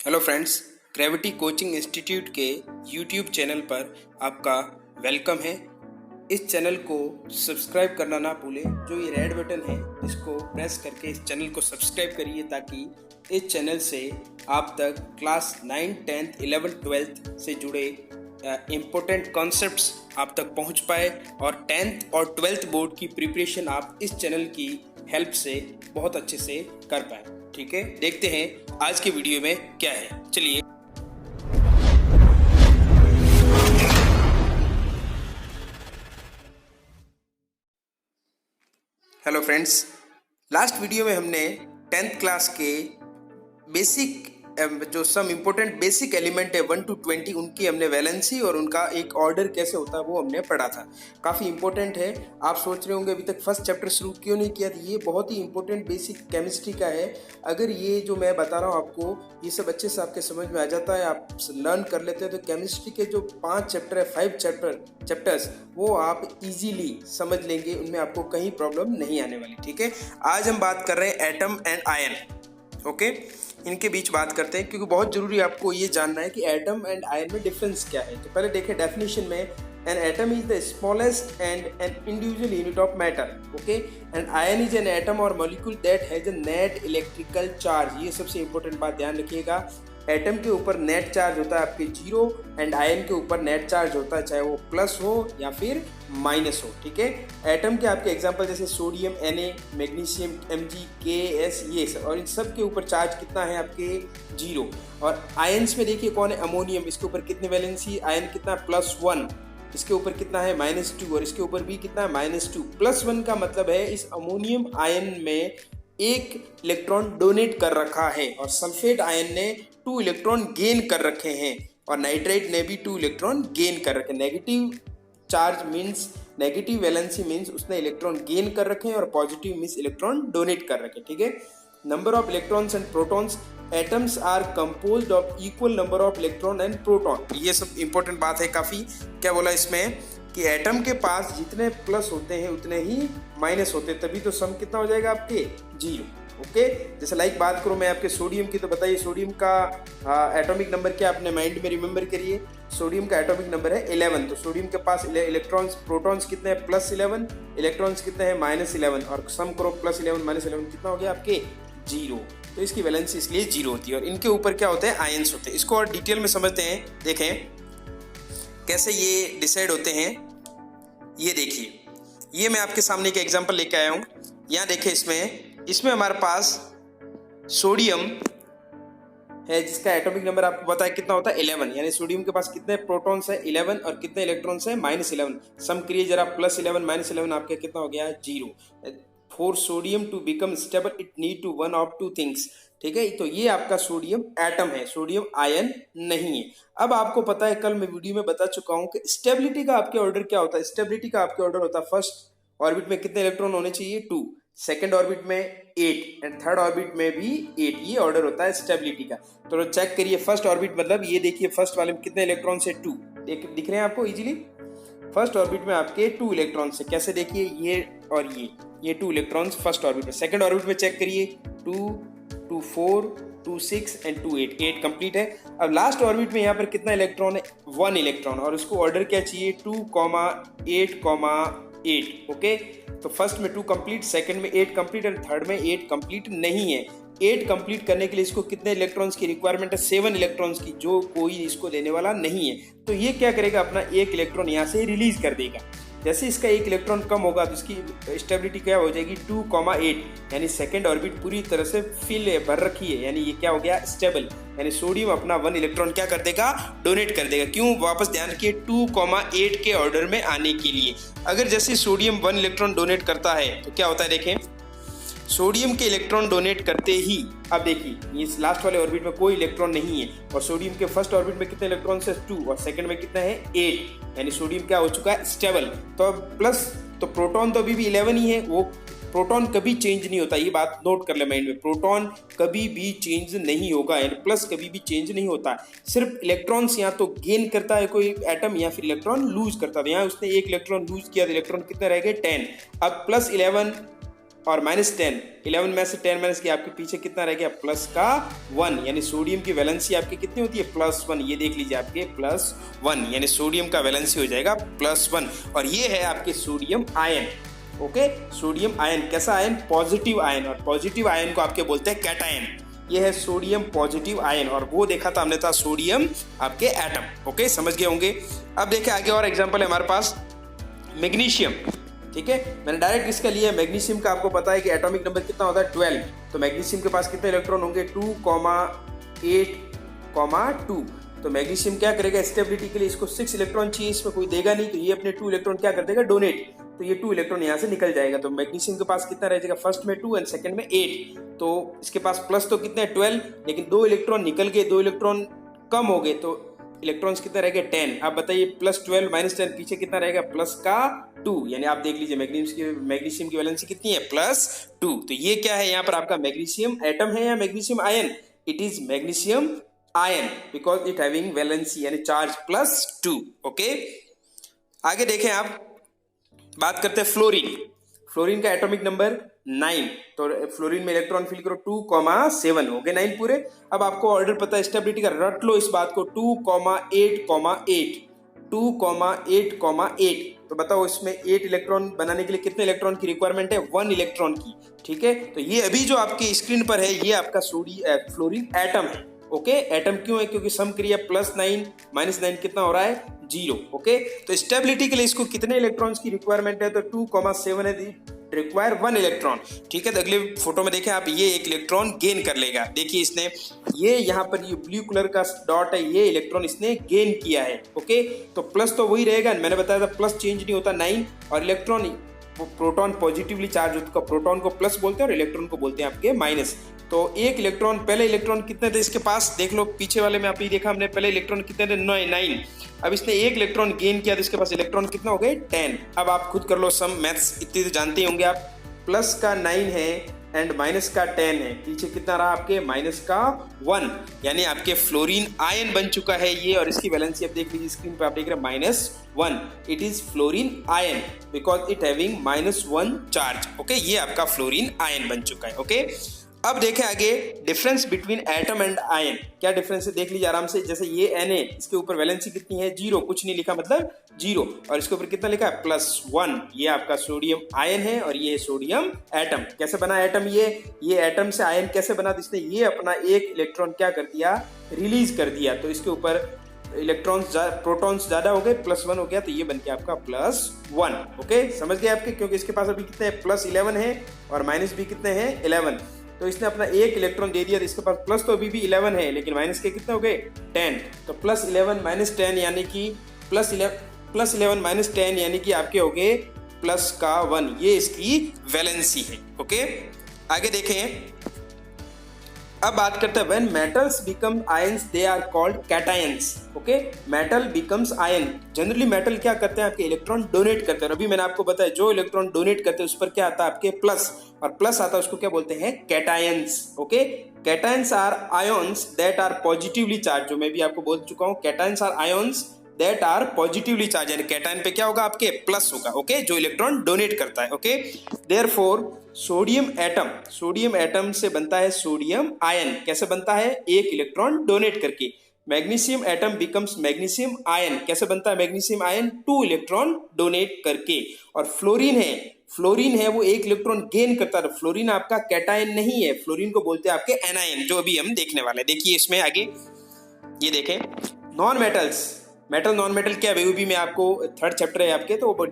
Hello friends, gravity coaching institute के YouTube channel पर आपका वेलकम है। इस चैनल को सब्सक्राइब करना ना भूलें। जो ये रेड बटन है इसको प्रेस करके इस चैनल को सब्सक्राइब करिए ताकि इस चैनल से आप तक क्लास 9, 10th, 11th, 12th से जुड़े इम्पोर्टेंट कॉन्सेप्ट्स आप तक पहुंच पाए और 10th और 12th बोर्ड की प्रिपरेशन आप इस चैनल की हेल्प से बहुत अच्छे से कर पाए। ठीक है, देखते हैं आज के वीडियो में क्या है। चलिए, हेलो फ्रेंड्स, लास्ट वीडियो में हमने 10th क्लास के बेसिक जो सम इम्पोर्टेंट बेसिक एलिमेंट है 1 to 20 उनकी हमने वैलेंसी और उनका एक ऑर्डर कैसे होता है वो हमने पढ़ा था। काफ़ी इंपॉर्टेंट है। आप सोच रहे होंगे अभी तक फर्स्ट चैप्टर शुरू क्यों नहीं किया था। ये बहुत ही इंपॉर्टेंट बेसिक केमिस्ट्री का है। अगर ये जो मैं बता रहा हूँ आपको ये सब अच्छे से आपके समझ में आ जाता है, आप लर्न कर लेते हैं, तो केमिस्ट्री के जो 5 चैप्टर है 5 चैप्टर्स वो आप इजीली समझ लेंगे, उनमें आपको कहीं प्रॉब्लम नहीं आने वाली। ठीक है, आज हम बात कर रहे हैं एटम एंड आयन। ओके, इनके बीच बात करते हैं क्योंकि बहुत जरूरी आपको ये जानना है कि एटम एंड आयन में डिफरेंस क्या है। तो पहले देखें डेफिनेशन में, an atom is the smallest and an individual unit of matter. Okay, and ion is an atom or molecule that has a net electrical charge. ये सबसे इंपॉर्टेंट बात ध्यान रखिएगा। एटम के ऊपर नेट चार्ज होता है आपके 0 एंड आयन के ऊपर नेट चार्ज होता है चाहे वो प्लस हो या फिर माइनस हो। ठीक है, एटम के आपके एग्जांपल जैसे sodium Na, magnesium Mg, K, S, ये सब, और इन सब के ऊपर चार्ज कितना है आपके 0। और आयन्स में देखिए कौन है, अमोनियम, इसके ऊपर कितनी वैलेंसी आयन कितना +1, इसके ऊपर कितना है -2 और इसके ऊपर भी कितना है -2। +1 का मतलब है इस अमोनियम आयन में एक इलेक्ट्रॉन डोनेट कर रखा है और सल्फेट आयन ने 2 इलेक्ट्रॉन गेन कर रखे हैं और नाइट्राइट ने भी 2 इलेक्ट्रॉन गेन कर रखे हैं। Negative charge means negative valency means उसने इलेक्ट्रॉन गेन कर रखे हैं और पॉजिटिव मीन्स इलेक्ट्रॉन डोनेट कर रखे हैं। ठीक है, number of electrons and protons, atoms are composed of equal number of electron and proton. ये सब इंपॉर्टेंट बात है काफ़ी। क्या बोला इसमें कि एटम के पास जितने प्लस होते हैं उतने ही माइनस होते हैं, तभी तो सम कितना हो जाएगा आपके 0। ओके, जैसे लाइक बात करूं मैं आपके सोडियम की, तो बताइए सोडियम का एटॉमिक नंबर क्या, अपने माइंड में रिमेंबर करिए। सोडियम का एटॉमिक नंबर है 11। तो सोडियम के पास इलेक्ट्रॉन्स प्रोटॉन्स कितने हैं +11, इलेक्ट्रॉन्स कितने हैं -11, और सम करो +11 -11 कितना हो गया आपके 0। तो इसकी वैलेंसी इसलिए 0 होती है। और इनके ऊपर क्या होते हैं, आयंस होते हैं। इसको और डिटेल में समझते हैं, देखें कैसे ये डिसाइड होते हैं। ये देखिए, ये मैं आपके सामने एक एग्जांपल लेके आया हूँ। यहाँ देखिए, इसमें हमारे पास सोडियम है जिसका एटॉमिक नंबर आपको पता है कितना होता है 11। यानी सोडियम के पास कितने प्रोटॉन्स है 11 और कितने इलेक्ट्रॉन्स है -11। सम करिए जरा, +11 -11 आपके कितना हो गया 0। For sodium to become stable it need to one of 2 things. ठीक है, तो ये आपका सोडियम एटम है, सोडियम आयन नहीं है। अब आपको पता है, कल मैं वीडियो में बता चुका हूं कि स्टेबिलिटी का आपके ऑर्डर क्या होता है। स्टेबिलिटी का आपके ऑर्डर होता है, फर्स्ट ऑर्बिट में कितने इलेक्ट्रॉन होने चाहिए 2, सेकेंड ऑर्बिट में 8 एंड थर्ड ऑर्बिट में भी 8। ये ऑर्डर होता है स्टेबिलिटी का। तो चेक करिए, फर्स्ट ऑर्बिट मतलब ये देखिए, फर्स्ट वाले में कितने इलेक्ट्रॉन है 2, दिख रहे हैं आपको इजीली। फर्स्ट ऑर्बिट में आपके 2 इलेक्ट्रॉन है, कैसे देखिए, ये और ये 2 इलेक्ट्रॉन्स फर्स्ट ऑर्बिट में। सेकंड ऑर्बिट में चेक करिए 2, 2, 4, 2, 6 एंड 2, 8 कंप्लीट है। अब लास्ट ऑर्बिट में यहाँ पर कितना इलेक्ट्रॉन है 1 इलेक्ट्रॉन, और उसको ऑर्डर क्या चाहिए 2,8,8। ओके, तो फर्स्ट में 2 कंप्लीट, सेकंड में 8 कंप्लीट और थर्ड में 8 कंप्लीट नहीं है। 8 कंप्लीट करने के लिए इसको कितने इलेक्ट्रॉन्स की रिक्वायरमेंट है 7 इलेक्ट्रॉन्स की, जो कोई इसको देने वाला नहीं है। तो ये क्या करेगा, अपना 1 इलेक्ट्रॉन यहाँ से रिलीज कर देगा। जैसे इसका 1 इलेक्ट्रॉन कम होगा तो इसकी स्टेबिलिटी क्या हो जाएगी 2,8, यानी सेकंड ऑर्बिट पूरी तरह से फिल है, भर रखी है, यानी ये क्या हो गया स्टेबल। यानी सोडियम अपना 1 इलेक्ट्रॉन क्या कर देगा, डोनेट कर देगा। क्यों, वापस ध्यान रखिए 2,8 के ऑर्डर में आने के लिए। अगर जैसे सोडियम 1 इलेक्ट्रॉन डोनेट करता है तो क्या होता है, देखें सोडियम के इलेक्ट्रॉन डोनेट करते ही, अब देखिए इस लास्ट वाले ऑर्बिट में कोई इलेक्ट्रॉन नहीं है और सोडियम के फर्स्ट ऑर्बिट में कितने इलेक्ट्रॉन है 2 और सेकंड में कितना है 8, यानी सोडियम क्या हो चुका है स्टेबल। तो अब प्लस, तो प्रोटॉन तो अभी भी 11 ही है, वो प्रोटॉन कभी चेंज नहीं होता। ये बात नोट कर ले माइंड में, प्रोटॉन कभी भी चेंज नहीं होगा, यानी प्लस कभी भी चेंज नहीं होता। सिर्फ इलेक्ट्रॉन्स या तो गेन करता है कोई एटम या फिर इलेक्ट्रॉन लूज करता है। यहाँ उसने 1 इलेक्ट्रॉन लूज किया तो इलेक्ट्रॉन कितने रह गए 10। अब +11 और -10, 11 में से 10 माइनस किया, आपके पीछे कितना रह गया प्लस का 1, यानी सोडियम की वैलेंसी आपकी कितनी होती है +1। ये देख लीजिए आपके +1, यानी सोडियम का वैलेंसी हो जाएगा +1। और ये है आपके sodium ion. Okay, sodium ion कैसा आयन? पॉजिटिव आयन, और पॉजिटिव आयन को आपके बोलते हैं कैटायन। ये है सोडियम पॉजिटिव आयन, और वो देखा था हमने था सोडियम आपके एटम। ओके, समझ गए होंगे। अब देखें आगे और एग्जांपल है हमारे पास मैग्नीशियम। ठीक है, मैंने डायरेक्ट इसका लिया। मैग्नीशियम का आपको पता है कि एटॉमिक नंबर कितना होता है 12, तो मैग्नीशियम के पास कितने इलेक्ट्रॉन होंगे 2,8,2। तो मैग्नीशियम क्या करेगा स्टेबिलिटी के लिए, इसको 6 इलेक्ट्रॉन चाहिए, इसमें कोई देगा नहीं, तो ये अपने 2 इलेक्ट्रॉन क्या कर देगा डोनेट, तो ये 2 इलेक्ट्रॉन यहाँ से निकल जाएगा। तो मैग्नीशियम के पास कितना रह जाएगा, फर्स्ट में 2 एंड सेकंड में 8। तो इसके पास प्लस तो कितने 12, लेकिन 2 इलेक्ट्रॉन निकल गए, 2 इलेक्ट्रॉन कम हो गए, तो इलेक्ट्रॉन्स कितना रह गए 10। आप बताइए +12 -10 पीछे कितना रहेगा प्लस का 2, यानी आप देख लीजिए मैग्नीशियम की वैलेंसी कितनी है +2। तो ये क्या है यहाँ पर आपका मैग्नीशियम एटम है या magnesium ion? It is magnesium ion because it having valency यानी चार्ज +2। ओके, आगे देखें आप, बात करते हैं फ्लोरीन। फ्लोरीन का एटॉमिक नंबर 9, तो फ्लोरीन में इलेक्ट्रॉन फिल करो 2,7 हो गए 9 पूरे। अब आपको ऑर्डर पता है स्टेबिलिटी का, रट लो इस बात को 2,8,8 2,8,8। तो बताओ इसमें 8 इलेक्ट्रॉन बनाने के लिए कितने इलेक्ट्रॉन की रिक्वायरमेंट है? 1 इलेक्ट्रॉन की। ठीक है, तो ये अभी जो आपकी स्क्रीन पर है ये आपका फ्लोरीन एटम है। ओके, एटम क्यों है? क्योंकि सम क्रिया +9 -9 कितना हो रहा है 0। ओके, तो स्टेबिलिटी के लिए इसको कितने इलेक्ट्रॉन्स की रिक्वायरमेंट है? तो 2,7 है, रिक्वायर 1 इलेक्ट्रॉन। ठीक है, तो अगले फोटो में देखें आप, ये 1 इलेक्ट्रॉन गेन कर लेगा। देखिए इसने ये यहाँ पर ये ब्लू कलर का डॉट है, ये इलेक्ट्रॉन इसने गेन किया है। ओके, तो प्लस तो वही रहेगा, मैंने बताया था प्लस चेंज नहीं होता 9, और इलेक्ट्रॉन प्रोटॉन पॉजिटिवली चार्ज होता है, प्रोटॉन को प्लस बोलते हैं और इलेक्ट्रॉन को बोलते हैं आपके माइनस। तो 1 इलेक्ट्रॉन, पहले इलेक्ट्रॉन कितने थे इसके पास देख लो, पीछे वाले में आप ही देखा हमने, पहले इलेक्ट्रॉन कितने थे 9। अब इसने 1 इलेक्ट्रॉन गेन किया तो इसके पास इलेक्ट्रॉन कितना हो गए 10। अब आप खुद कर लो सम, मैथ्स इतनी तो जानते ही होंगे आप। प्लस का 9 है एंड माइनस का 10 है, पीछे कितना रहा आपके माइनस का 1, यानी आपके फ्लोरीन आयन बन चुका है ये। और इसकी वैलेंसी आप देख लीजिए स्क्रीन पे, आप देख रहे हैं -1। It is fluorine ion because it having -1 charge. Okay, ये आपका फ्लोरीन आयन बन चुका है। ओके, अब देखें आगे difference between atom and ion. क्या डिफरेंस है देख लीजिए आराम से। जैसे ये Na, इसके ऊपर वैलेंसी कितनी है 0, कुछ नहीं लिखा मतलब 0, और इसके ऊपर कितना लिखा है +1। ये आपका सोडियम आयन है और ये सोडियम एटम। कैसे बना एटम? ये एटम से आयन कैसे बना? तो इसने ये अपना 1 इलेक्ट्रॉन क्या कर दिया, रिलीज कर दिया, तो इसके ऊपर इलेक्ट्रॉन्स प्रोटॉन्स ज्यादा हो गए, +1 हो गया, तो ये बन के आपका +1। ओके, समझ गए आपके, क्योंकि इसके पास अभी कितने +11 है और माइनस भी कितने हैं 11। तो इसने अपना 1 इलेक्ट्रॉन दे दिया, तो इसके पास प्लस तो अभी भी 11 है, लेकिन माइनस के कितने हो गए 10। तो +11 - 10 यानी कि +11 - 10 यानी कि आपके हो गए प्लस का 1। ये इसकी वैलेंसी है। ओके, आगे देखें, अब बात करते हैं when metals become ions they are called cations. Okay, metal becomes ion. Generally metal क्या करते हैं आपके इलेक्ट्रॉन डोनेट करते हैं। अभी मैंने आपको बताया जो इलेक्ट्रॉन डोनेट करते हैं उस पर क्या आता है आपके प्लस, और प्लस आता है उसको क्या बोलते हैं cations. Okay, cations are ions that are positively charge, जो मैं भी आपको बोल चुका हूँ, cations are ions that are positively charge, यानी कैटायन पे क्या होगा आपके प्लस होगा। ओके, जो इलेक्ट्रॉन डोनेट करता है। ओके, देयरफॉर सोडियम एटम से बनता है सोडियम आयन। कैसे बनता है? 1 इलेक्ट्रॉन डोनेट करके। Magnesium atom becomes magnesium ion. कैसे बनता है मैग्नीशियम आयन? 2 इलेक्ट्रॉन डोनेट करके। और फ्लोरीन है वो 1 इलेक्ट्रॉन गेन करता है। फ्लोरीन आपका कैटायन नहीं है, फ्लोरीन को बोलते हैं आपके एनायन, जो अभी हम देखने वाले। देखिए इसमें आगे ये देखें, नॉन मेटल नॉन मेटल क्या है, वो भी मैं आपको 3rd चैप्टर है आपके, तो वो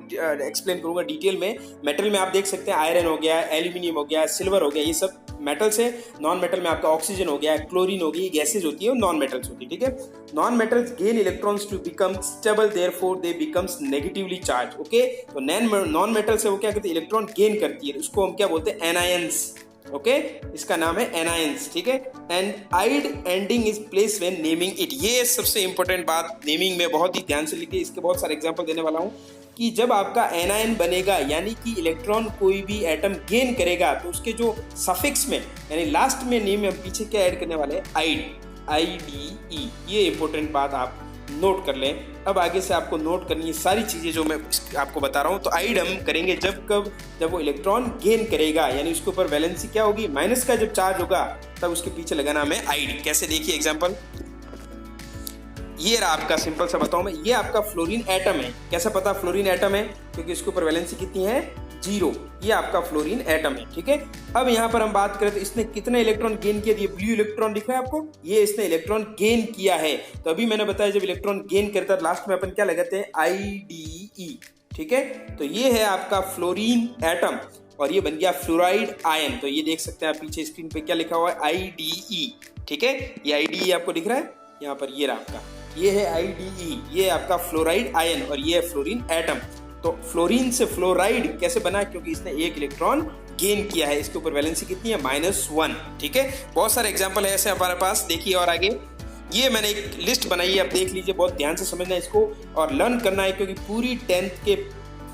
एक्सप्लेन करूंगा डिटेल में। मेटल में आप देख सकते हैं आयरन हो गया, एल्यूमिनियम हो गया, सिल्वर हो गया, ये सब मेटल्स है। नॉन मेटल में आपका ऑक्सीजन हो गया, क्लोरीन हो गई, गैसेज होती है, वो नॉन मेटल्स होती है। ठीक है, non metals gain electrons to become stable, therefore they becomes negatively charge. Okay, तो नॉन मेटल से वो क्या करती है, इलेक्ट्रॉन गेन करती है, उसको हम क्या बोलते हैं एनायंस। ओके, इसका नाम है एनायंस। ठीक है, and ide ending is place when naming it. ये सबसे इंपॉर्टेंट बात नेमिंग में, बहुत ही ध्यान से लिखिए, इसके बहुत सारे एग्जांपल देने वाला हूं कि जब आपका एनायन बनेगा यानी कि इलेक्ट्रॉन कोई भी एटम गेन करेगा तो उसके जो सफिक्स में यानी लास्ट में नेम में पीछे क्या ऐड करने वाले हैं, आइड, IDE। ये इंपॉर्टेंट बात आप नोट कर लें। अब आगे से आपको नोट करनी है सारी चीज़ें जो मैं आपको बता रहा हूँ। तो आइड हम करेंगे जब वो इलेक्ट्रॉन गेन करेगा, यानी उसके ऊपर वैलेंसी क्या होगी, माइनस का जब चार्ज होगा तब उसके पीछे लगाना हमें आइड। कैसे, देखिए एग्जाम्पल, ये रहा आपका, सिंपल सा बताऊं मैं, ये आपका फ्लोरीन एटम है। कैसे पता फ्लोरीन एटम है, क्योंकि इसके ऊपर वैलेंसी कितनी है, 0। ये आपका फ्लोरीन एटम है, ठीक है। अब यहाँ पर हम बात करें तो इसने कितने इलेक्ट्रॉन गेन किया, ये ब्लू इलेक्ट्रॉन दिख रहा है आपको, ये इसने इलेक्ट्रॉन गेन किया है। तो अभी मैंने बताया जब इलेक्ट्रॉन गेन करता है लास्ट में अपन क्या लगाते हैं, IDE, ठीक है। तो ये है आपका फ्लोरीन एटम और ये बन गया फ्लोराइड आयन। तो ये देख सकते हैं आप पीछे स्क्रीन पे क्या लिखा हुआ है, IDE, ठीक है। ये IDE आपको दिख रहा है यहाँ पर, ये रहा आपका, ये है IDE, ये आपका फ्लोराइड आयन और ये है फ्लोरीन एटम। तो फ्लोरीन से फ्लोराइड कैसे बना, क्योंकि इसने एक इलेक्ट्रॉन गेन किया है। इसके ऊपर वैलेंसी कितनी है, -1, ठीक है। बहुत सारे एग्जांपल है ऐसे हमारे पास, देखिए। और आगे ये मैंने एक लिस्ट बनाई है, आप देख लीजिए, बहुत ध्यान से समझना है इसको और लर्न करना है, क्योंकि पूरी 10th के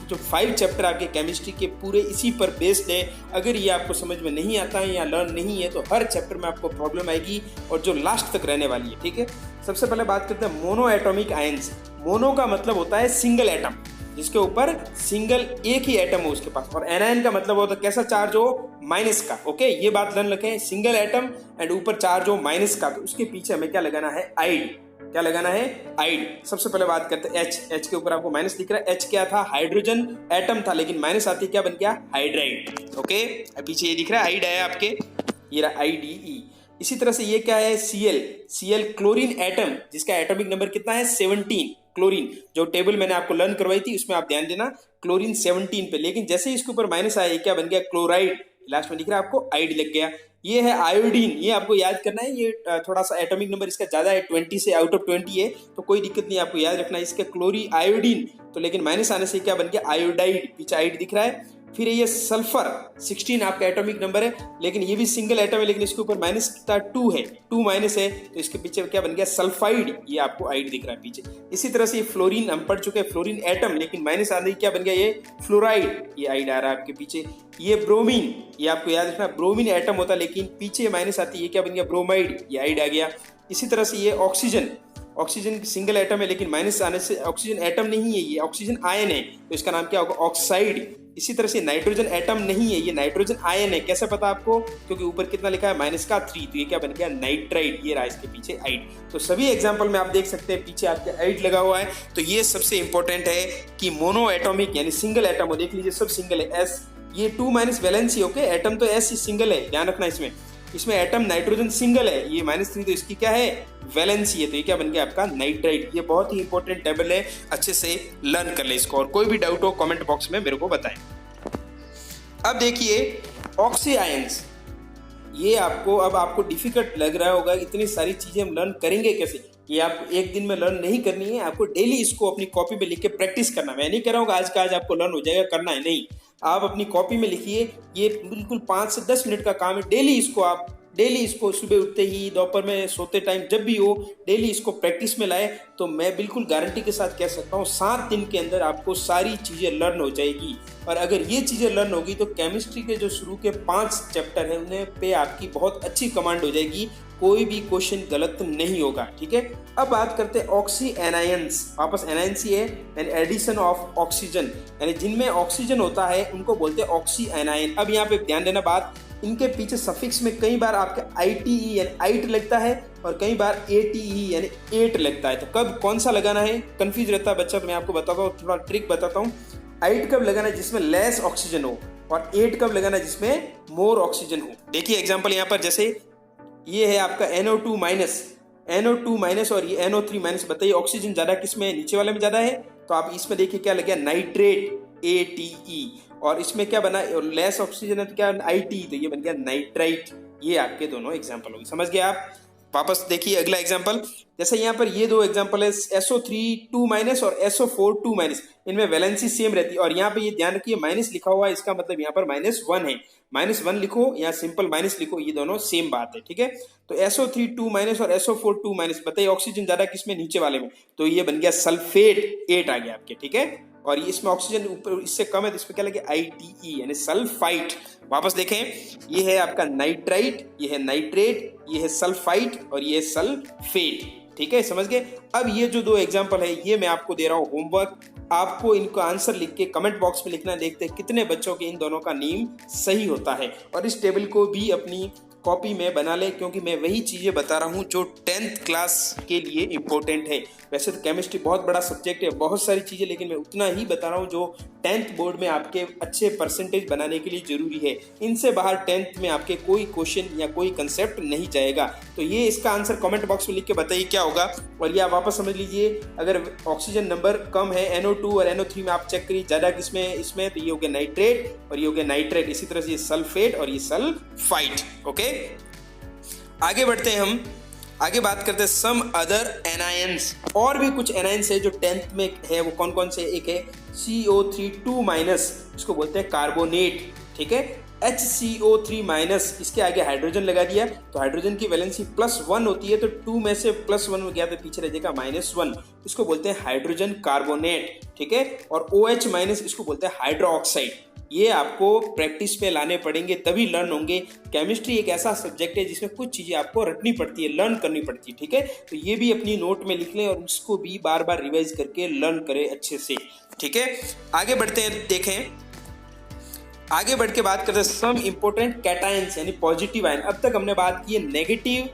जो 5 चैप्टर आपके केमिस्ट्री के पूरे इसी पर बेस्ड है। अगर ये आपको समझ में नहीं आता है या लर्न नहीं है तो हर चैप्टर में आपको प्रॉब्लम आएगी और जो लास्ट तक रहने वाली है, ठीक है। सबसे पहले बात करते हैं मोनो एटॉमिक आयंस। मोनो का मतलब होता है सिंगल एटम, जिसके ऊपर सिंगल एक ही एटम हो उसके पास, और एनायन का मतलब होता है कैसा चार्ज हो, माइनस का, ओके। ये बात लर्न रखें, सिंगल एटम एंड ऊपर चार्ज हो माइनस का, तो उसके पीछे हमें क्या लगाना है, आइड। क्या लगाना है, आइड। सबसे पहले बात करते हैं H के ऊपर आपको माइनस दिख रहा है। H क्या था, हाइड्रोजन एटम था, लेकिन माइनस आती क्या बन गया, हाइड्राइड, ओके। पीछे ये दिख रहा है आइड है आपके, ये रहा IDE। इसी तरह से ये क्या है, Cl क्लोरीन एटम, जिसका एटॉमिक नंबर कितना है, 17। क्लोरीन जो टेबल मैंने आपको लर्न करवाई थी उसमें आप ध्यान देना, क्लोरीन 17 पे, लेकिन जैसे ही इसके ऊपर माइनस आया, ये क्या बन गया, क्लोराइड। लास्ट में दिख रहा है आपको आइड लग गया। ये है आयोडीन, ये आपको याद करना है, ये थोड़ा सा एटॉमिक नंबर इसका ज्यादा है, 20 से आउट ऑफ 20 है, तो कोई दिक्कत नहीं, आपको याद रखना है इसका क्लोरी आयोडीन। तो लेकिन माइनस आने से क्या बन गया, आयोडाइड, पीछे आइड दिख रहा है। फिर ये सल्फर 16 आपका एटॉमिक नंबर है, लेकिन ये भी सिंगल एटम है, लेकिन इसके ऊपर माइनस कितना, 2 है, 2 माइनस है, तो इसके पीछे क्या बन गया, सल्फाइड। ये आपको आइड दिख रहा है पीछे। इसी तरह से ये फ्लोरीन हम पढ़ चुके हैं, फ्लोरीन एटम, लेकिन माइनस आने क्या बन गया, ये फ्लोराइड, ये आइड आ रहा है आपके पीछे। ये ब्रोमीन, ये आपको याद रखना, ब्रोमीन एटम होता है लेकिन पीछे माइनस आती है, ये क्या बन गया, ब्रोमाइड, ये आइड आ गया। इसी तरह से ये ऑक्सीजन सिंगल एटम है, लेकिन माइनस आने से ऑक्सीजन एटम नहीं है, ये ऑक्सीजन आयन है, तो इसका नाम क्या होगा, ऑक्साइड। इसी तरह से नाइट्रोजन एटम नहीं है, ये नाइट्रोजन आयन है। कैसे पता आपको, क्योंकि ऊपर कितना लिखा है, -3, तो ये क्या बन गया, नाइट्राइड। ये रहा इसके पीछे आइड। तो सभी एग्जांपल में आप देख सकते हैं पीछे आपके आइड लगा हुआ है। तो ये सबसे इंपॉर्टेंट है कि मोनो एटॉमिक यानी सिंगल एटम हो, देख लीजिए सब सिंगल है। S ये 2- वैलेंसी, ओके। एटम तो S सिंगल है, ध्यान रखना इसमें एटम नाइट्रोजन सिंगल है, ये -3, तो इसकी क्या है, वैलेंसी है, तो ये क्या बन गया आपका, नाइट्राइड। ये बहुत ही इंपॉर्टेंट टेबल है, अच्छे से लर्न कर ले इसको, और कोई भी डाउट हो कमेंट बॉक्स में मेरे को बताएं। अब देखिए ऑक्सी आयंस, ये आपको डिफिकल्ट लग रहा होगा, इतनी सारी चीजें हम लर्न करेंगे कैसे। ये आप एक दिन में लर्न नहीं करनी है, आपको डेली इसको अपनी कॉपी पे लिख के प्रैक्टिस करना। मैं नहीं कह रहा हूँ आज का आज आपको लर्न हो जाएगा, करना है नहीं, आप अपनी कॉपी में लिखिए। ये बिल्कुल 5 से 10 मिनट का काम है, डेली इसको सुबह उठते ही, दोपहर में सोते टाइम, जब भी हो डेली इसको प्रैक्टिस में लाए, तो मैं बिल्कुल गारंटी के साथ कह सकता हूँ 7 दिन के अंदर आपको सारी चीज़ें लर्न हो जाएगी। और अगर ये चीज़ें लर्न होगी तो केमिस्ट्री के जो शुरू के 5 चैप्टर हैं उन्हें पे आपकी बहुत अच्छी कमांड हो जाएगी, कोई भी क्वेश्चन गलत नहीं होगा, ठीक है। अब बात करते हैं ऑक्सी एनायंस। वापस एनायंस ही है, एन एडिशन ऑफ ऑक्सीजन, यानी जिनमें ऑक्सीजन होता है उनको बोलते हैं ऑक्सी एनायन। अब यहाँ पे ध्यान देना बात, इनके पीछे सफिक्स में कई बार आपका ITE यानी आइट लगता है और कई बार ATE यानी एट लगता है। तो कब कौन सा लगाना है, कंफ्यूज रहता है बच्चा, तो मैं आपको बताता हूँ, थोड़ा ट्रिक बताता हूँ। आइट कब लगाना है, जिसमें लेस ऑक्सीजन हो, और एट कब लगाना है, जिसमें मोर ऑक्सीजन हो। देखिए एग्जाम्पल यहाँ पर, जैसे ये है आपका NO2 माइनस और ये NO3 बताइए ऑक्सीजन ज्यादा किसमें है, नीचे वाले में ज्यादा है। तो आप इसमें देखिए क्या लग गया, नाइट्रेट ATE, और इसमें क्या बना, लेस ऑक्सीजन है तो क्या ITE, तो ये बन गया नाइट्राइट। ये आपके दोनों एग्जाम्पल होंगे, समझ गए आप। वापस देखिए अगला एग्जाम्पल, जैसे यहाँ पर ये 2 एग्जाम्पल है, SO3 2- और SO4 2-, इनमें वैलेंसी सेम रहती है। और यहाँ पे ये ध्यान रखिए माइनस लिखा हुआ है, इसका मतलब यहाँ पर -1 है, -1 लिखो या सिंपल माइनस लिखो, ये दोनों सेम बात है, ठीक है। तो SO3 2- और SO4 2- बताइए ऑक्सीजन ज्यादा किसमें, नीचे वाले में, तो ये बन गया सल्फेट, 8 आ गया आपके, ठीक है। और ये इसमें ऑक्सीजन ऊपर इससे कम है तो इसमें क्या लगे, ITE यानी सल्फाइट। वापस देखें, ये है आपका नाइट्राइट, ये है नाइट्रेट, ये है सल्फाइट और ये है सल्फेट। ठीक है, समझ गए। अब ये जो 2 एग्जाम्पल है ये मैं आपको दे रहा हूँ होमवर्क, आपको इनको आंसर लिख के कमेंट बॉक्स में लिखना, देखते हैं कितने बच्चों के इन दोनों का नेम सही होता है। और इस टेबल को भी अपनी कॉपी में बना ले, क्योंकि मैं वही चीज़ें बता रहा हूँ जो 10th क्लास के लिए इम्पोर्टेंट है। वैसे तो केमिस्ट्री बहुत बड़ा सब्जेक्ट है, बहुत सारी चीज़ें, लेकिन मैं उतना ही बता रहा हूँ जो 10th बोर्ड में आपके अच्छे परसेंटेज बनाने के लिए ज़रूरी है। इनसे बाहर 10th में आपके कोई क्वेश्चन या कोई कंसेप्ट नहीं जाएगा। तो ये इसका आंसर कमेंट बॉक्स में लिख के बताइए क्या होगा। और ये आप वापस समझ लीजिए, अगर ऑक्सीजन नंबर कम है NO2 और NO3 में आप चेक करिए ज़्यादा किसमें है, इसमें, तो ये हो गया नाइट्रेट और ये हो गया नाइट्रेट। इसी तरह से ये सल्फेट और ये सल्फाइट। ओके, आगे बढ़ते हैं हम, आगे बात करते हैं सम अदर एनायंस। और भी कुछ एनायंस है जो 10th में है, वो कौन कौन से? एक है CO3 इसको बोलते हैं कार्बोनेट, ठीक है। HCO3 इसके आगे हाइड्रोजन लगा दिया तो हाइड्रोजन की वैलेंसी +1 होती है, तो 2 में से +1 हो गया तो पीछे रह जाएगा -1, इसको बोलते हैं हाइड्रोजन कार्बोनेट, ठीक है। और OH- इसको बोलते हैं हाइड्रोक्साइड। ये आपको प्रैक्टिस पे लाने पड़ेंगे तभी लर्न होंगे। केमिस्ट्री एक ऐसा सब्जेक्ट है जिसमें कुछ चीज़ें आपको रटनी पड़ती है, लर्न करनी पड़ती है, ठीक है। तो ये भी अपनी नोट में लिख लें और उसको भी बार बार रिवाइज करके लर्न करें अच्छे से, ठीक है। आगे बढ़ते हैं, देखें, आगे बढ़ के बात करते हैं सम इंपॉर्टेंट कैटायंस यानी पॉजिटिव आयन। अब तक हमने बात की है नेगेटिव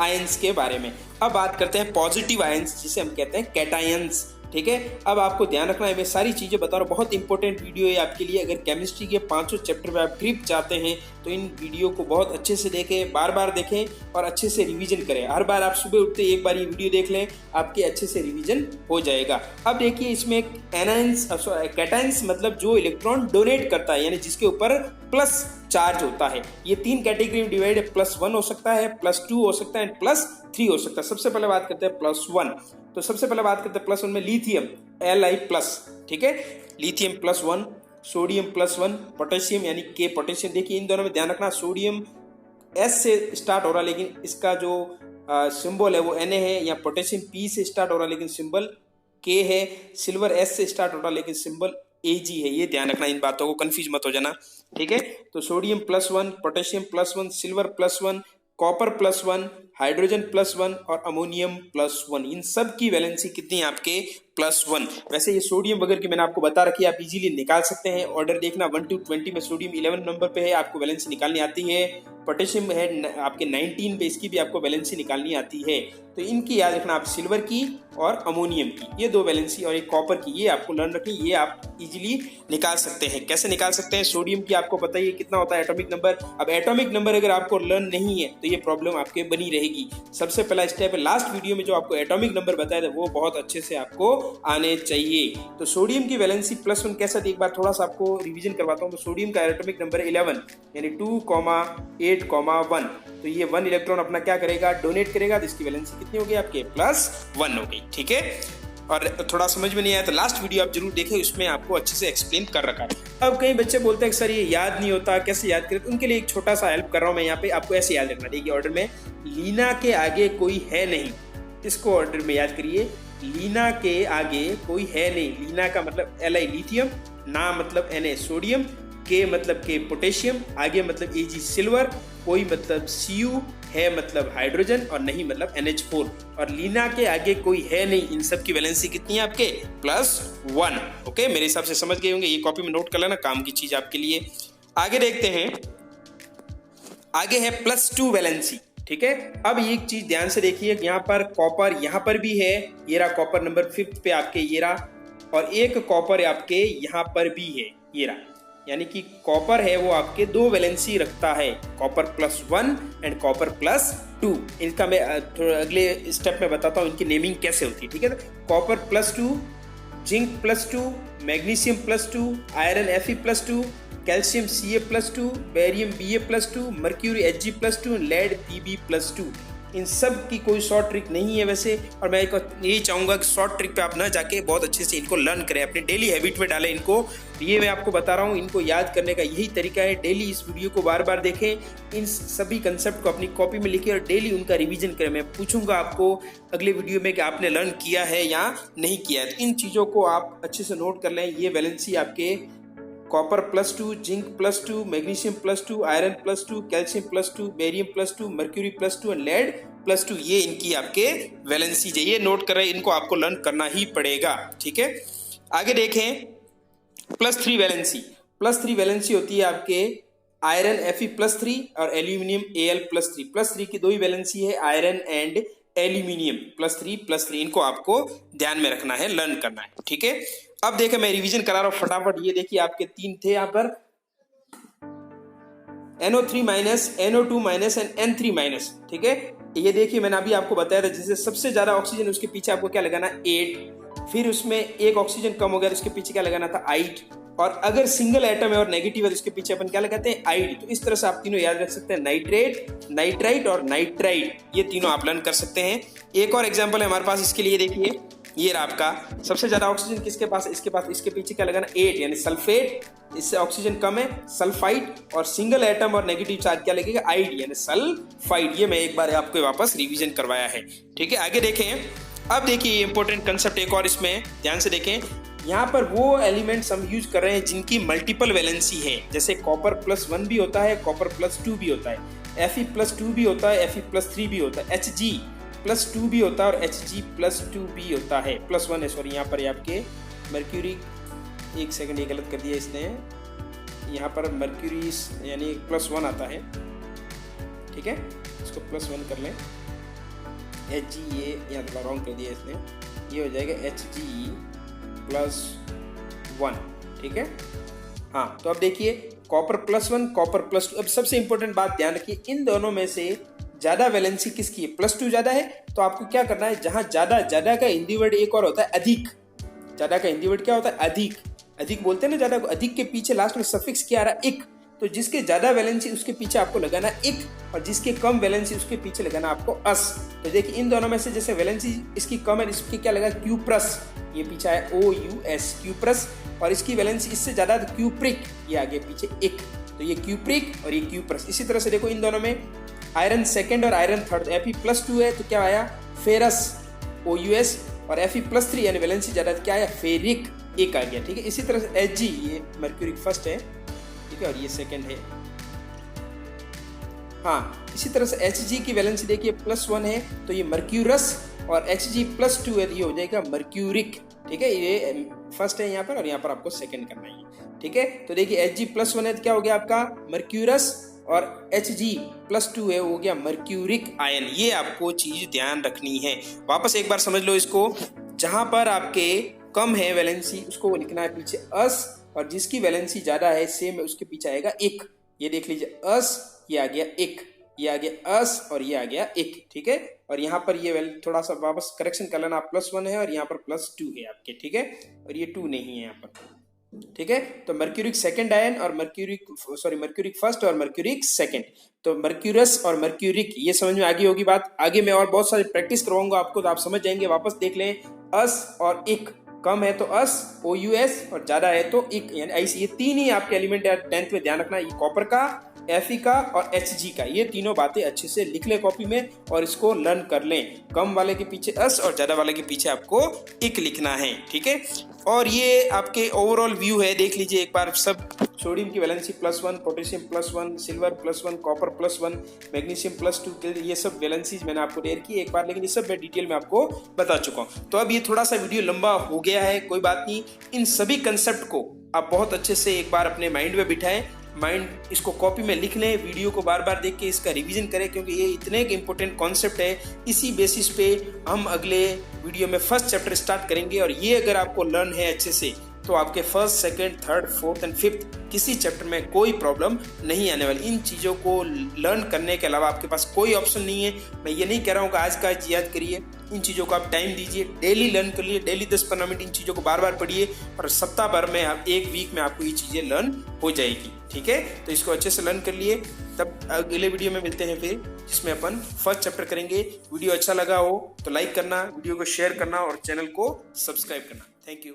आयंस के बारे में, अब बात करते हैं पॉजिटिव आयंस जिसे हम कहते हैं कैटायंस, ठीक है। अब आपको ध्यान रखना है, मैं सारी चीज़ें बता रहा हूँ, बहुत इंपॉर्टेंट वीडियो है आपके लिए। अगर केमिस्ट्री के 5 चैप्टर में आप ग्रिप चाहते हैं तो इन वीडियो को बहुत अच्छे से देखें, बार बार देखें और अच्छे से रिवीजन करें। हर बार आप सुबह उठते एक बार ये वीडियो देख लें, आपके अच्छे से रिवीजन हो जाएगा। अब देखिए, इसमें कैटायंस मतलब जो इलेक्ट्रॉन डोनेट करता है, यानी जिसके ऊपर प्लस चार्ज होता है। ये 3 कैटेगरी में डिवाइड है, +1 हो सकता है, +2 हो सकता है, +3 हो सकता है। सबसे पहले बात करते हैं +1। तो सबसे पहले बात करते हैं +1 में लिथियम Li+, ठीक है, लिथियम +1, सोडियम +1, पोटेशियम यानी K पोटेशियम। देखिए इन दोनों में ध्यान रखना, सोडियम S से स्टार्ट हो रहा है लेकिन इसका जो सिंबल है वो Na है, या पोटेशियम P से स्टार्ट हो रहा है लेकिन सिंबल K है, सिल्वर S से स्टार्ट हो रहा है लेकिन सिंबल Ag है। ये ध्यान रखना, इन बातों को कंफ्यूज मत हो जाना, ठीक है। तो sodium +1, potassium +1, silver +1, copper +1, hydrogen +1 और अमोनियम +1, इन सब की वैलेंसी कितनी है आपके? +1। वैसे ये सोडियम वगैरह की मैंने आपको बता रखी है, आप इजीली निकाल सकते हैं। ऑर्डर देखना 1 to 20 में सोडियम 11 नंबर पे है, आपको वैलेंसी निकालनी आती है। पोटेशियम है आपके 19 पे, इसकी भी आपको वैलेंसी निकालनी आती है। तो इनकी याद रखना आप, सिल्वर की और अमोनियम की, ये 2 वैलेंसी, और एक कॉपर की, ये आपको लर्न रखनी, ये आप इजीली निकाल सकते हैं। कैसे निकाल सकते हैं? सोडियम की आपको पता ही कितना होता है एटॉमिक नंबर। अब एटॉमिक नंबर अगर आपको लर्न नहीं है तो ये प्रॉब्लम आपके बनी रहेगी। सबसे पहला स्टेप है, लास्ट वीडियो में जो आपको एटॉमिक नंबर बताया था वो बहुत अच्छे से आपको आने चाहिए। तो सोडियम की वैलेंसी +1 कैसा थी, एक बार थोड़ा सा आपको रिवीजन करवाता हूँ। तो सोडियम का एटॉमिक नंबर 11 यानी 2,8,1। तो ये 1 इलेक्ट्रॉन अपना क्या करेगा? डोनेट करेगा, तो इसकी वैलेंसी कितनी होगी आपके? +1 हो गई, ठीक है। और थोड़ा समझ में नहीं आया तो लास्ट वीडियो आप जरूर देखें, उसमें आपको अच्छे से एक्सप्लेन कर रखा है। अब कई बच्चे बोलते हैं कि सर ये याद नहीं होता, कैसे याद करें? तो उनके लिए एक छोटा सा हेल्प कर रहा हूँ मैं यहाँ पे, आपको ऐसे याद रखना। देखिए ऑर्डर में लीना के आगे कोई है नहीं, इसको ऑर्डर में याद करिए। लीना के आगे कोई है नहीं, लीना का मतलब Li लिथियम, ना मतलब Na सोडियम, K मतलब K पोटेशियम, आगे मतलब Ag सिल्वर, कोई मतलब Cu, है मतलब हाइड्रोजन और नहीं मतलब NH4। और लीना के आगे कोई है नहीं, इन सब की वैलेंसी कितनी है आपके? +1। ओके, मेरे हिसाब से समझ गए होंगे, ये कॉपी में नोट कर लेना, काम की चीज आपके लिए। आगे देखते हैं, आगे है +2 वैलेंसी, ठीक है। अब एक चीज ध्यान से देखिए, यहाँ पर कॉपर यहाँ पर भी है, ये रहा कॉपर नंबर 5 पे आपके, ये रहा, और एक कॉपर आपके यहाँ पर भी है, ये रहा। यानी कि कॉपर है वो आपके 2 वैलेंसी रखता है, कॉपर +1 एंड कॉपर +2। इनका मैं अगले स्टेप में बताता हूँ इनकी नेमिंग कैसे होती है, ठीक है। Copper +2, zinc +2, magnesium +2, iron Fe+2, calcium Ca+2, barium Ba+2, mercury Hg+2, lead Pb+2। इन सब की कोई शॉर्ट ट्रिक नहीं है वैसे, और मैं यही चाहूँगा कि शॉर्ट ट्रिक पे आप ना जाके बहुत अच्छे से इनको लर्न करें, अपने डेली हैबिट में डालें इनको। ये मैं आपको बता रहा हूँ, इनको याद करने का यही तरीका है, डेली इस वीडियो को बार बार देखें, इन सभी कंसेप्ट को अपनी कॉपी में लिखें और डेली उनका रिवीजन करें। मैं पूछूंगा आपको अगले वीडियो में कि आपने लर्न किया है या नहीं किया है, तो इन चीज़ों को आप अच्छे से नोट कर लें। ये वैलेंसी आपके copper +2, zinc +2, magnesium +2, iron +2, calcium +2, barium +2, mercury +2 and lead +2। ये इनकी आपके वैलेंसी है, ये नोट कर रहे हैं, इनको आपको लर्न करना ही पड़ेगा। ठीक है, आगे देखें +3 वैलेंसी। +3 वैलेंसी होती है आपके आयरन Fe+3 और एल्यूमिनियम Al+3। +3 की दो ही वैलेंसी है, आयरन एंड एल्यूमिनियम +3 इनको आपको ध्यान में रखना है, लर्न करना है। ठीक है, अब देखें मैं रिवीजन करा रहा हूं फटाफट। ये देखिए आपके 3 थे यहाँ पर, NO3- NO2- एंड N3-। ठीक है, ये देखिए मैंने अभी आपको बताया था, जिससे सबसे ज्यादा ऑक्सीजन उसके पीछे आपको क्या लगाना, 8। फिर उसमें एक ऑक्सीजन कम हो गया तो उसके पीछे क्या लगाना था, 8। और अगर सिंगल एटम है और नेगेटिव है तो उसके पीछे अपन क्या लगाते हैं, आइड। तो इस तरह से आप तीनों याद रख सकते हैं, नाइट्रेट, नाइट्राइट और नाइट्राइड, ये तीनों आप लर्न कर सकते हैं। एक और एग्जांपल है हमारे पास इसके लिए, देखिए ये रहा आपका सबसे ज्यादा ऑक्सीजन किसके पास है, इसके पास, इसके पीछे क्या लगाना, 8 यानी सल्फेट। इससे ऑक्सीजन कम है, सल्फाइड। और सिंगल एटम और नेगेटिव चार्ज क्या लगेगा, आइड यानी सल्फाइड। ये मैं एक बार आपको वापस रिवीजन करवाया है। ठीक है, आगे देखें। अब देखिए इंपॉर्टेंट कंसेप्ट एक और इसमें ध्यान से देखें। यहाँ पर वो एलिमेंट्स हम यूज कर रहे हैं जिनकी मल्टीपल वैलेंसी है, जैसे कॉपर +1 भी होता है, कॉपर +2 भी होता है, Fe+2 भी होता है, Fe+3 भी होता है, Hg+2 भी होता है और Hg+2 भी होता है, +1 है, सॉरी यहाँ पर आपके मर्क्यूरी, एक सेकंड ये गलत कर दिया इसने, यहाँ पर मर्क्यूरी यानी +1 आता है। ठीक है, इसको +1 कर लें, Hg ये यहाँ थोड़ा रॉन्ग कर दिया इसने, ये हो जाएगा Hg+1। ठीक है, हाँ तो अब देखिए कॉपर +1, कॉपर +2। अब सबसे इंपॉर्टेंट बात ध्यान रखिए, इन दोनों में से ज्यादा वैलेंसी किसकी है, +2 ज्यादा है। तो आपको क्या करना है, जहां ज्यादा का हिंदी वर्ड एक और होता है अधिक। ज्यादा का हिंदी वर्ड क्या होता है, अधिक। अधिक बोलते हैं ना ज्यादा को, अधिक के पीछे लास्ट में सफिक्स क्या आ रहा है, इक। तो जिसके ज्यादा वैलेंसी उसके पीछे आपको लगाना इक, और जिसके कम वैलेंसी उसके पीछे लगाना आपको अस। तो देखिए इन दोनों में से जैसे वैलेंसी इसकी कम है, इसकी क्या लगा, क्यूप्रस, ये पीछे है OUS, क्यूप्रस। और इसकी वैलेंसी इससे ज्यादा तो क्यूप्रिक, ये आगे पीछे इक। तो ये क्यूप्रिक और ये क्यूप्रस। इसी तरह से देखो इन दोनों में आयरन सेकंड और आयरन थर्ड, Fe+2 है तो क्या आया, फेरस, OUS। और Fe+3 यानी वैलेंसी ज्यादा क्या आया, फेरिक, एक आ गया। ठीक है, इसी तरह से Hg, ये मर्क्यूरिक फर्स्ट है, ठीक है, और ये सेकंड है। हाँ, इसी तरह से Hg की वैलेंसी देखिए +1 है तो ये मर्क्यूरस, और Hg+2 है तो ये हो जाएगा मर्क्यूरिक। ठीक है, ये फर्स्ट है यहाँ पर और यहाँ पर आपको सेकंड करना है। ठीक है, तो देखिए Hg+1 है तो क्या हो गया आपका, मर्क्यूरस, और Hg+2 है हो गया मर्क्यूरिक आयन। ये आपको चीज ध्यान रखनी है। वापस एक बार समझ लो इसको, जहां पर आपके कम है वैलेंसी उसको लिखना है पीछे अस, और जिसकी वैलेंसी ज्यादा है सेम है उसके पीछे आएगा एक। ये देख लीजिए अस, ये आ गया एक, ये आ गया अस और ये आ गया एक। ठीक है, और यहाँ पर ये थोड़ा सा वापस करेक्शन कर लेना, +1 है और यहाँ पर +2 है आपके। ठीक है, और ये 2 नहीं है यहाँ पर। ठीक है, तो मर्क्यूरिक सेकंड आयन और मर्क्यूरिक फर्स्ट और मर्क्यूरिक सेकंड। तो मर्क्यूरस और मर्क्यूरिक, ये समझ में आगे होगी बात। आगे मैं और बहुत सारी प्रैक्टिस करवाऊंगा आपको तो आप समझ जाएंगे। वापस देख लें, अस और इक, कम है तो अस, OUS, और ज्यादा है तो इक, यानी ऐसे ये तीन ही आपके एलिमेंट है 10th में, ध्यान रखना। ये कॉपर का, Fe का और Hg का, ये तीनों बातें अच्छे से लिख ले कॉपी में और इसको लर्न कर लें। कम वाले के पीछे अस और ज्यादा वाले के पीछे आपको इक लिखना है। ठीक है, और ये आपके ओवरऑल व्यू है, देख लीजिए एक बार सब। सोडियम की valency +1, potassium +1, silver +1, copper +1, magnesium +2, ये सब वैलेंसीज मैंने आपको डेयर की एक बार, लेकिन ये सब मैं डिटेल में आपको बता चुका हूँ। तो अब ये थोड़ा सा वीडियो लंबा हो गया है, कोई बात नहीं। इन सभी कंसेप्ट को आप बहुत अच्छे से एक बार अपने माइंड में बिठाएं, माइंड इसको कॉपी में लिख लें, वीडियो को बार बार देख के इसका रिवीजन करें, क्योंकि ये इतने एक इंपॉर्टेंट कॉन्सेप्ट है। इसी बेसिस पे हम अगले वीडियो में फर्स्ट चैप्टर स्टार्ट करेंगे, और ये अगर आपको लर्न है अच्छे से तो आपके first, second, third, fourth and fifth किसी चैप्टर में कोई प्रॉब्लम नहीं आने वाली। इन चीज़ों को लर्न करने के अलावा आपके पास कोई ऑप्शन नहीं है। मैं ये नहीं कह रहा हूँ कि आज का आज याद करिए, इन चीज़ों को आप टाइम दीजिए, डेली लर्न कर लिए, डेली 10-15 मिनट इन चीज़ों को बार बार पढ़िए, और सप्ताह भर में आप एक वीक में आपको ये चीज़ें लर्न हो जाएगी। ठीक है, तो इसको अच्छे से लर्न कर लिए। तब अगले वीडियो में मिलते हैं फिर, जिसमें अपन फर्स्ट चैप्टर करेंगे। वीडियो अच्छा लगा हो तो लाइक करना, वीडियो को शेयर करना और चैनल को सब्सक्राइब करना। Thank you.